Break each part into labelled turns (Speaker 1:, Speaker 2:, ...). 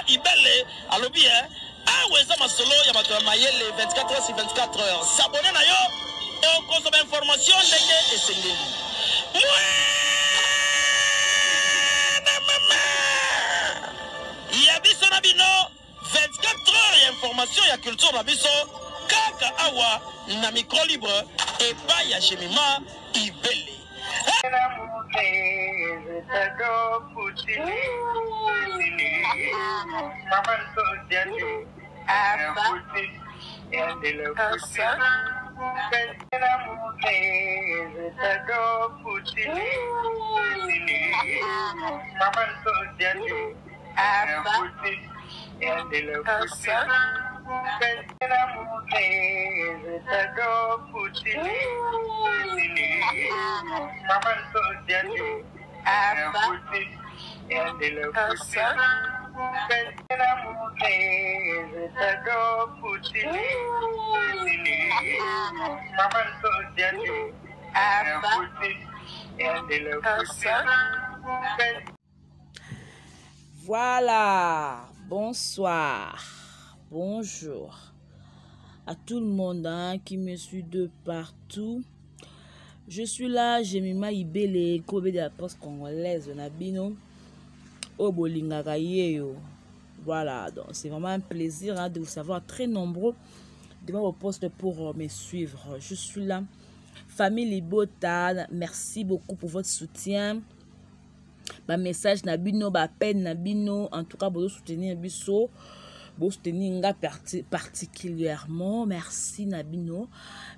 Speaker 1: Ibele alobi weza masolo ya bato ya mayele 24 heures sur 24 heures. S'abonner na yo et consommer information ndenge esengeli. Ya biso na bino 24 heures ya information ya culture na biso kaka awa na micro libre et pas ya Jemima Ibele.
Speaker 2: Voilà, bonsoir, bonjour à tout le monde qui me suit de partout. Je suis là, Jemima Ibele, Kobe de la poste congolaise, Nabino, Obolingaka Yeyo. Voilà, donc c'est vraiment un plaisir de vous savoir très nombreux devant vos postes pour me suivre. Je suis là. Famille Libota, merci beaucoup pour votre soutien. Ma message Nabino, ma peine Nabino, en tout cas, vous soutenir Bisso, vous soutenir particulièrement. Merci Nabino.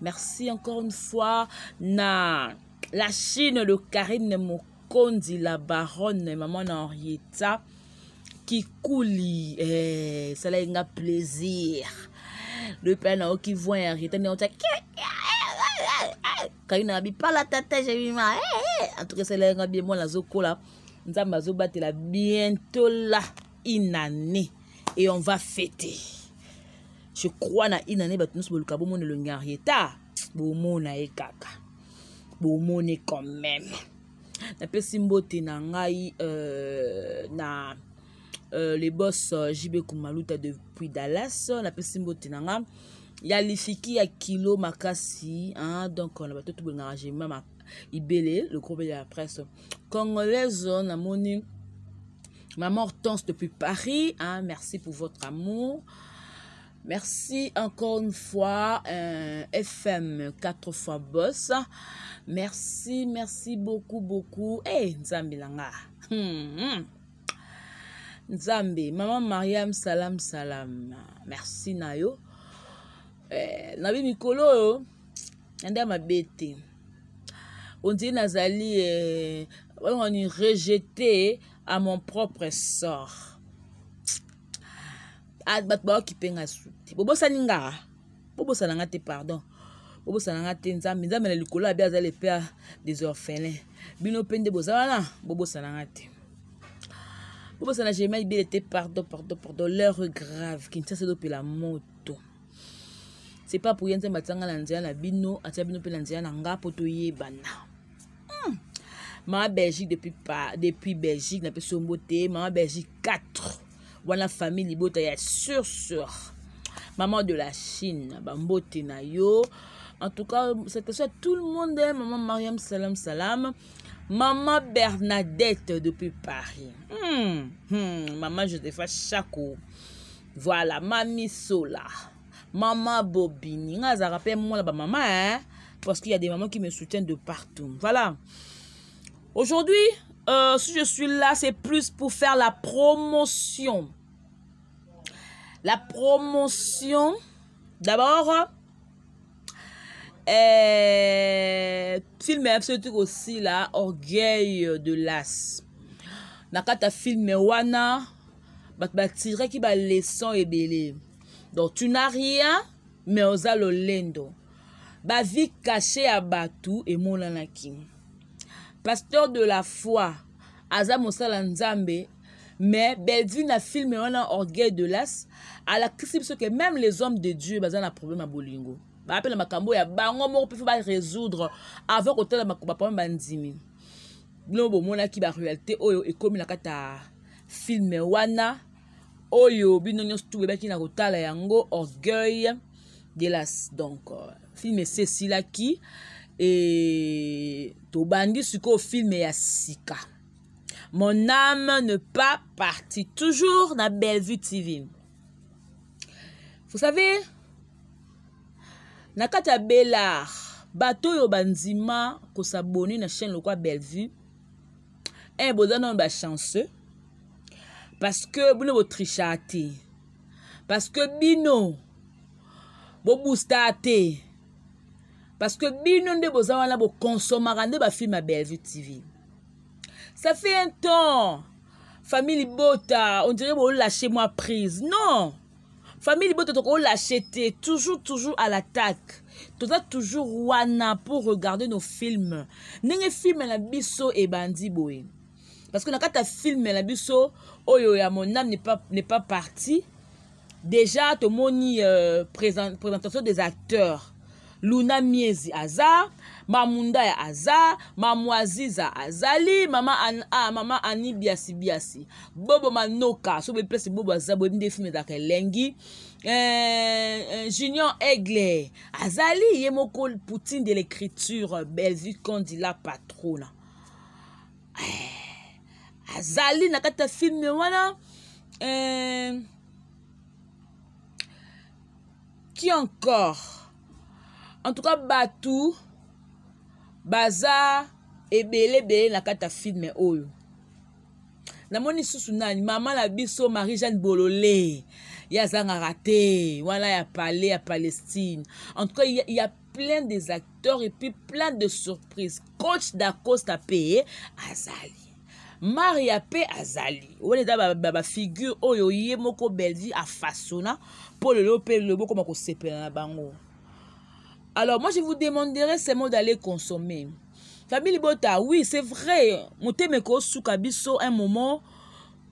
Speaker 2: Merci encore une fois na la Chine, le Karine Mokondi, la baronne, maman Henrietta, qui couli, ça a un plaisir. Le père qui voit Henrietta, on dit quand il n'a pas la tête, j'ai vu ma. En tout cas, c'est là bien moi la zoko là. Nous allons battre là bientôt là une année et on va fêter. Je crois na une année battu nous sur le cabo mon le Henrietta. Bon mon na ekaka. Bon mon est quand même. Na pe simbote na ngai na les boss JB Kumaluta depuis Dallas. Na pe simbote na ngai. Ya lifiki ya kilo makasi donc on a tout le arrangé Mama Ibele le groupe de la presse congolaise on a moni maman Hortense depuis Paris merci pour votre amour, merci encore une fois FM 4 fois boss, merci beaucoup Nzambe langa Nzambe maman Mariam salam merci nayo Nabi Mikolo ande mabete on dit nazali on est rejeté à mon propre sort bat ba ki penga suti bobo saninga bobo sananga te pardon bobo sananga te nzambe na likolo abi azali père des orphelins bino pende bozala bobo sananga te bobo sana Jemima Ibele te pardon l'heure grave qui ne cesse de la moto. C'est pas pour rien que matanga landia na bino atia bino pe landia na nga poto yebana. Ma Belgique depuis Belgique na pe sombote maman Belgique 4. Wana famille libota ya sûr. Maman de la Chine ba mbote na yo. En tout cas, c'était ça tout le monde maman Mariam salam. Maman Bernadette depuis Paris. Maman Josepha Chako. Voilà, Mamie Sola. Maman Bobini, ça rappelle moi la maman, parce qu'il y a des mamans qui me soutiennent de partout. Voilà. Aujourd'hui, si je suis là, c'est plus pour faire la promotion. La promotion, d'abord, film aussi là, Orgueil de l'As. Nakata film wana, batire qui ba leçon et belé. Donc tu n'as rien, mais osa lo lendo. Ba vie cachée à Batou et mon anaki. Pasteur de la foi, Aza Mosala Nzambe, mais Belvi na film on a Orgueil de l'As, à la question que même les hommes de Dieu, bazan a problème à Bolingo. Ba appelle makambo ya bango mo peut pas résoudre avant que tel makuba pa bandimi. No bo mona ki ba réalité oyo e comme la kata film wana. Orgueil de l'As. Voilà, Mamie Sola. Mamie Bobini, ça rappelle moi la maman, parce qu'il y a des mamans qui me soutiennent de partout. Voilà. Aujourd'hui, si je suis là, c'est plus pour faire la promotion. La promotion, d'abord, oyo bino nyonso tu bebaki na kotala yango Orgueil de la donc film esesilaki et tobandi siko film ya sika. Mon âme ne pas partie, toujours na Bellevue TV. Vous savez, na kati ya Bellard bato yo banzima ko s'abonner na chaîne lokwa Bellevue. Un bozanon ba chanceux parce que bino bo trichate, parce que bino bo boostate, parce que bino nde bozawana bo consommer nde ba film à Bellevue TV. Ça fait un temps, famille Bota, on dirait bon lâcher moi prise. Non, famille Bota on l'acheter toujours à l'attaque. Toujours wana pour regarder nos films. Nenge film na biso et bandi boy. Parce que quand tu film la biso, oyo ya mon âme n'est pas parti. Déjà to moni présentation des acteurs. Luna Miezi aza, Mamunda ya aza, Mamwaziza azali, Mama Ani biasi. Bobo Manoka, so be place Bobo azabo des films da kelengi. Junior Aigle azali yemoko Poutine de l'écriture Bellevue Kandila patrona. Azali nakata film wana qui encore? En tout cas, Batou, Baza, Ebele, na kata film oyo. Na moni susu nani, maman la biso Marie-Jeanne Bololé, ya zanga raté, voilà ya parlé à Palestine. En tout cas, il y a plein des acteurs et puis plein de surprises. Coach d'Acosta payé, Azali. Maria P. Azali. On est dans la figure oyo yemoko Bellevue a façonna pour le lopé le beau comme on s'épelle na bango. Alors, moi, je vous demanderai seulement d'aller consommer. Famille Bota, oui, c'est vrai. Motemeko Soukabiso, un moment,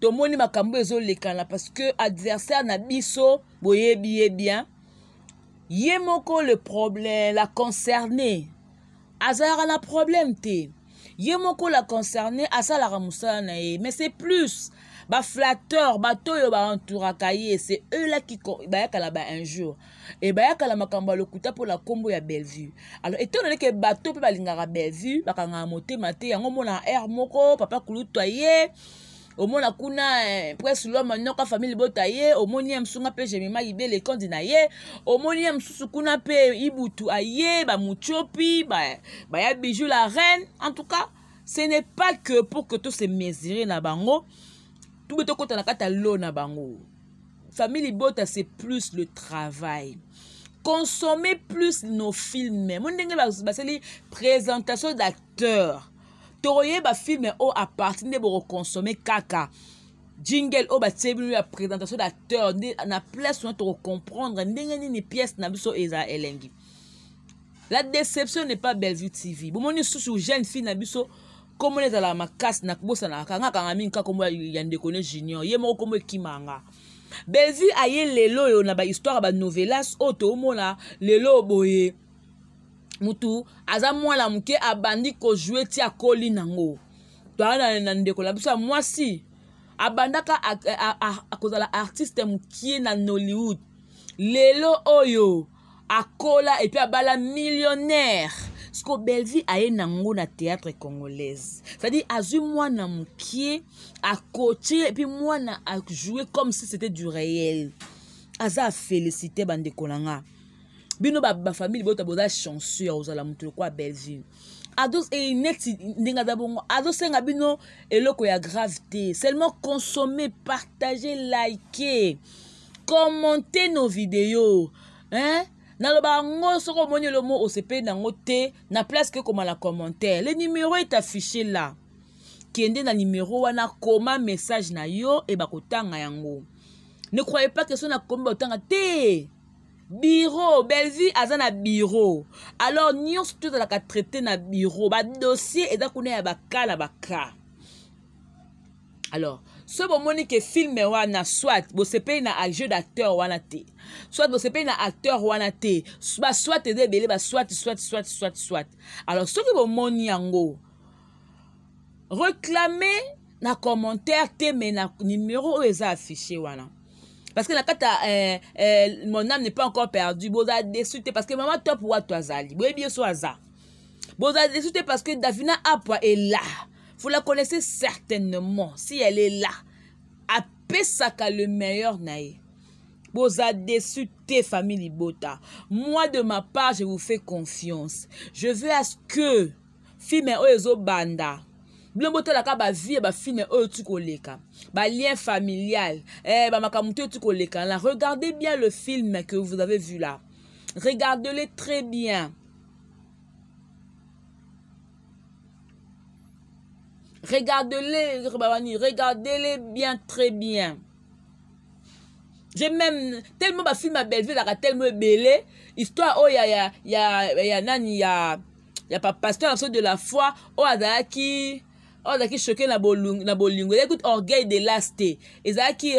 Speaker 2: tout le monde m'a cambré les canaux parce que adversaire na biso, boye bien. Yemoko le problème, la concernée. Azara na problème te. Yemoko la concernée, asa la ramoussa na ye. Mais c'est plus. Ba flatteur, ba toyo ba entourakaye, c'est eux là qui bayaka là-bas un jour. Et bayaka la makamba le kuta pour la combo ya Bellevue. Alors étant donné que bateau peut balingara Bellevue, bakanga moté maté yango mona air moko, papa kulutoye, au mona kuna presque l'homme nyoka famille botaye, au moni msunga pe jemima ibe le kandina ye, au moni msusu kuna pe ibutu aye, ba muchopi, ba ya bijou la reine. En tout cas, ce n'est pas que pour que tout se mesurer na bango. Tout le temps, na kata lona bango. Famille Bota, c'est plus le travail. Consommer plus nos films. Mon dengue c'est les présentations d'acteurs. Toroye ba film au à partir de bo consommer kaka. Jingle au ba tsebi la présentation d'acteurs. Na place on te comprendre ndenge ni pièce na biso eza elengi. La déception n'est pas Bellevue TV. Bon moni sous jeune fille na biso. Comme on est à la macasse, na kubosa na kanga kangaminka comme yande connaît junior. Yemo comme kimanga. Bellevue aye lelo yo na ba histoire ba novelas auto mona lelo boye. Mutu aza mwana muke abandi ko jouer ti akoli nango. Toana na ndeko la biso moi si abandaka a cause la artiste mukie na Nollywood. Lelo oyo akola et puis abala millionnaire. Ce que Bellevue a eu na théâtre congolaise. C'est-à-dire, azu moi na moukier, à coacher, et puis moi na à jouer comme si c'était du réel. Aza félicité bande kolanga. Bino ba famille bota boza chanceux ozala mutu kwa Bellevue. Ados et net ndinga dabongo. Ados senga bino eloko ya gravité. Seulement consommer, partager, liker, commenter nos vidéos. Hein? Dans le bango, ce qu'on le mot au CP nango te na place que comme la commentaire. Le numéro est affiché là. Kende na numéro wana koma message na yo et bakotanga yango. Ne croyez pas que son na komba otanga te. Bureau, Bellevue azana bureau. Alors nyon surtout dans la traité na bureau, ba dossier et da kune ya bakala baka. Alors, ce moment que film wana soit bo CP na jeu d'acteur wana te. Soit bo CP na acteur wana te. Soit te debele ba soit. Alors, ce que bo moni yango réclamer na commentaire te mais na numéro eza affiché wana. parce que la carte mon âme n'est pas encore perdue boza déçu parce que maman top wa toi zali boye bien so aza boza déçu parce que Davina Apwa est là, vous la connaissez certainement, si elle est là à pesaka le meilleur naïe. Boza déçu tes familles Libota. Moi de ma part je vous fais confiance, je veux à ce que film oezo banda Blomboto la ka ba vie ba film tu koleka ba lien familial ba makamuto tu koleka là. Regardez bien le film que vous avez vu là, regardez-le très bien, regardez-les bien très bien. J'ai même tellement ba film à Belleville la tellement belé histoire oh ya nani ya pas pasteur de la foi oh azaki choqué na bolingo. Écoute, orgueil de lasté ezaki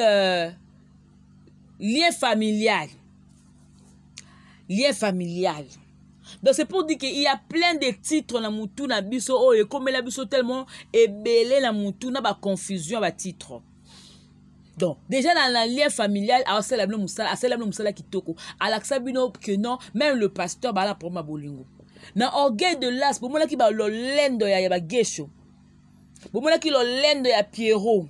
Speaker 2: lien familial. Donc c'est pour dire qu'il y a plein de titres na mutu na biso oh et comme la biso tellement ebelé na mutu na ba confusion ba titre. Donc déjà dans la lien familial alors c'est la musala kitoko alaksa bino que non même le pasteur ba la pour ma bolingo na orgueil de las pour moi qui ba lo lendo ya ba gesho bomona ki lo lendo ya Pierrot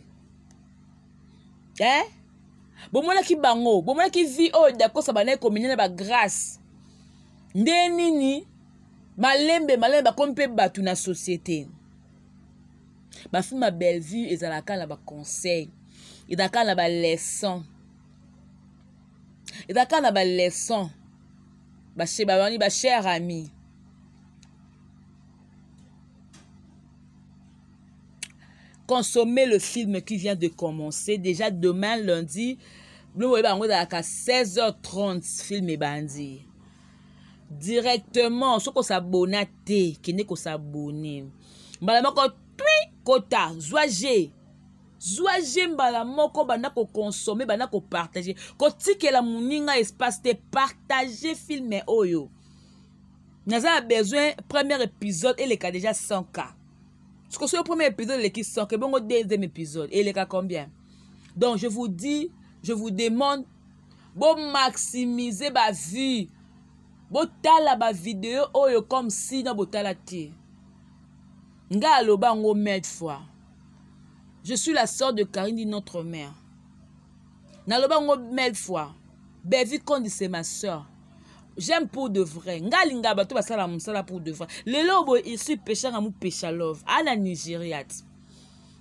Speaker 2: bomona ki bango bomona ki vi o dako sa bana communion ba grâce ndenini malembe ba kompe batu na société ba fi ma belle vue ezalaka na ba conseil ezalaka na ba leçon ba cher ami. Consommez le film qui vient de commencer. Déjà demain, lundi, nous allons à 16h30, film et bandi. Directement, ce qu'on s'abonne, qui n'est qu'on s'abonne. Malamoko, tui, kota, zoaje, malamoko, banako consommer, banako partager. Kotike la mouninga espace de partager film et oyo. Nous avons besoin, premier épisode, et les cas déjà 100K. Parce que c'est le premier épisode, les qui sont, que bon, au deuxième épisode, et les cas combien? Donc, je vous dis, je vous demande, bon, maximiser ma vue, bon, tala ma vidéo, oh, comme si, non, bon, tala ti. Nga aloba ngo merde fois. Je suis la sœur de Karine, dit notre mère. Naloba ngo merde fois. Bevi Kondi, c'est ma sœur. J'aime pour de vrai. Ngalinga bato basala musala pour de vrai. Lelo bo ici pécha ngamu pécha love. Ana Nigeria.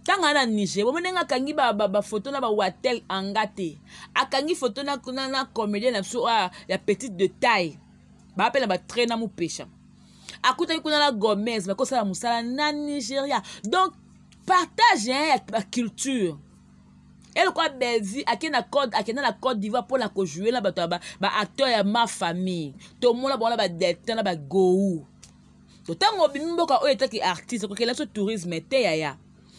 Speaker 2: Tanga na Nigeria. Bo menenga kangi ba photo na ba watel angate. Akangi photo na comédien na so ya petite de taille. Ba appelle ba traîner mu pécha. Akuta kuna na Gomez ba ko sala musala na Nigeria. Donc partage la culture. Elle quoi belle à qui na Côte d'Ivoire pour la jouer là ba acteur ya ma famille tout le monde là bon là ba delta là ba go to tango bimboka o etaki artiste ko kela so tourisme te ya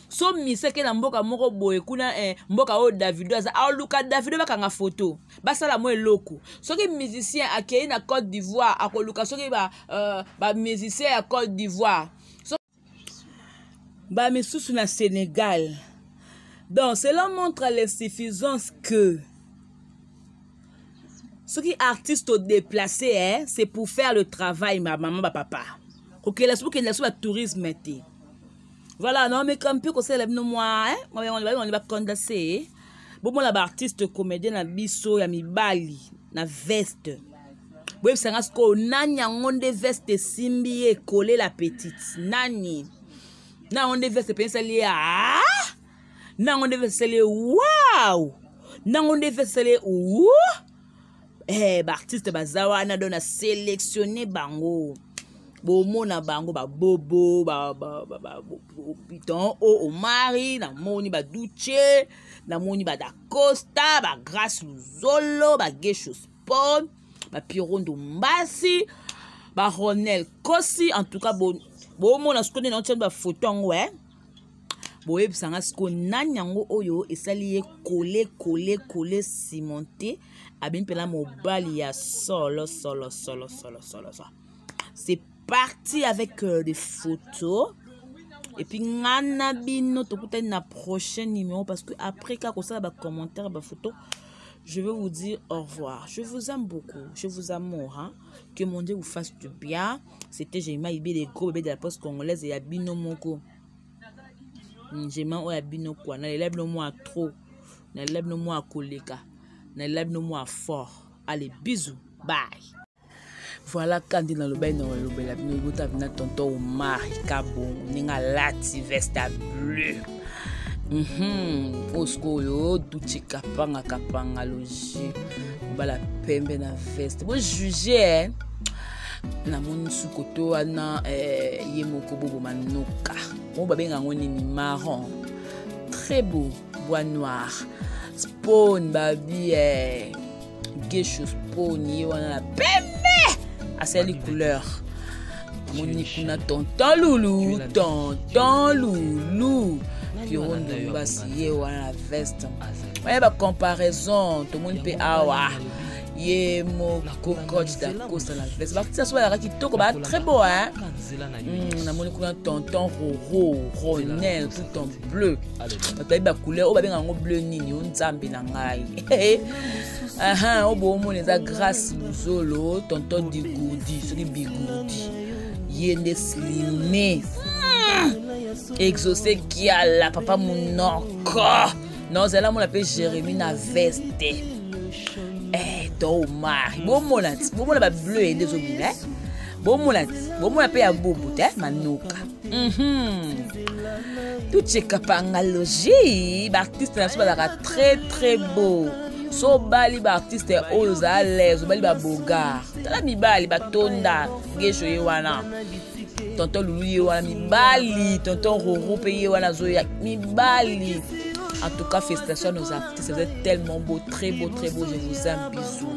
Speaker 2: so mise ke na mboka moko boye kuna mboka o Davido aza aluka Davido bakanga photo basala mo eloko soki musicien akei na Côte d'Ivoire akoluka soki ba musicien ya Côte d'Ivoire so ba misusu na Sénégal. Donc, cela montre l'insuffisance que ceux qui artistes déplacés, c'est pour faire le travail, ma maman, ma papa. Ok, là, c'est pour qu'il y ait le tourisme. Voilà, non, mais comme peu que c'est moi, on va condenser. Bon, moi, l'artiste comédien, na biso, ya mi bali, na veste. Bon, c'est un sco, nani, on de veste simbi et coller la petite. Nani. Na, on de veste, penser lié à. Non, on devait se les waouh! Non, on devait se les ouh! Artiste bazawana donne sélectionner bango. Bomona bango ba bobo piton o mari na moni ba Duce na moni ba da Costa ba Grace Luzolo ba Gesho Sport ba Pirondo Mbasi ba Ronel Kosi en tout cas bomona ce qu'on est dans ba photo ouais. Boye bisanga sko nanyango oyo esali coller cimenté abin pela mobali ya solo. C'est parti avec des photos et puis ngana bino to na prochain numéro parce que après quand ça ba commentaire ba photo je veux vous dire au revoir. Je vous aime beaucoup. Je vous amour. Hein? Que mon Dieu vous fasse du bien. C'était Jemima Ibé, les gros bébés de la poste congolaise et Abino Moko. Jemima ou Abino quoi. N'a l'élève le mot à trop. N'a l'élève le mot à koleka. N'a l'élève le mot à fort. Allez, bisous. Bye. Voilà quand il dans le bain dans le bain. Nous avons tonton Omar Kabon. Ninga lati veste bleu. Oskoyo duchi kapanga logi bala pembe na veste bo juger na moni sukoto ana yemoko bobo manoka bo babenga ngoni ni marron très beau bois noir spawn babi geisho spawn wana la pembe aseli couleur moni kuna tonton loulou Piron de Bassier ou la veste. Ouais, bah comparaison, tout le monde peut avoir. Yé mon cocotte d'accord dans la veste. Bah ça soit la qui toque bah très beau hein. Na moni kuna tonton ronel tout en bleu. Bah ba couleur, ba benga ngo bleu nini on nzambi na ngai. Aha, o bo mo les grâce muzolo, tonton digudi, celui bigudi. Yé ne slimé. Exaucé qui a la papa monoko. Non, c'est là mon appelle Jérémie na veste. Omar. Bon mon la bleu et des obus. Bon mon appelle à bobo manoka. Tout ce kapangalogie, l'artiste là très très beau. So bali ba artiste aux à l'aise, bali ba bogar. Tala mi bali ba tonda, gesho yewana. Tonton Loulou yewana mibali, tonton Roro payé wana zoya mibali. En tout cas, félicitations à nos artistes, vous êtes tellement beaux, très beaux, je vous aime, bisous.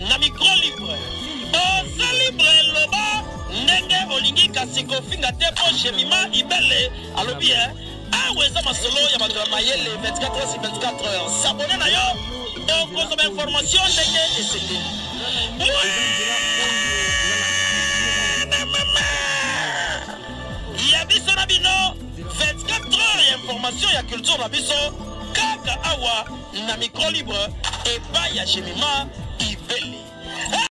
Speaker 1: Na micro libre oza libre loba ndenge olingi kasi kofinga te po Jemima Ibele alobi awa eza masolo ya bato ya mayele 24 heures sur 24 heures s'abonner na yo okozoma information ndenge esengeli ya biso na bino 24 heures ya information ya culture na biso kaka awa na micro libre epai ya Jemima Ibele.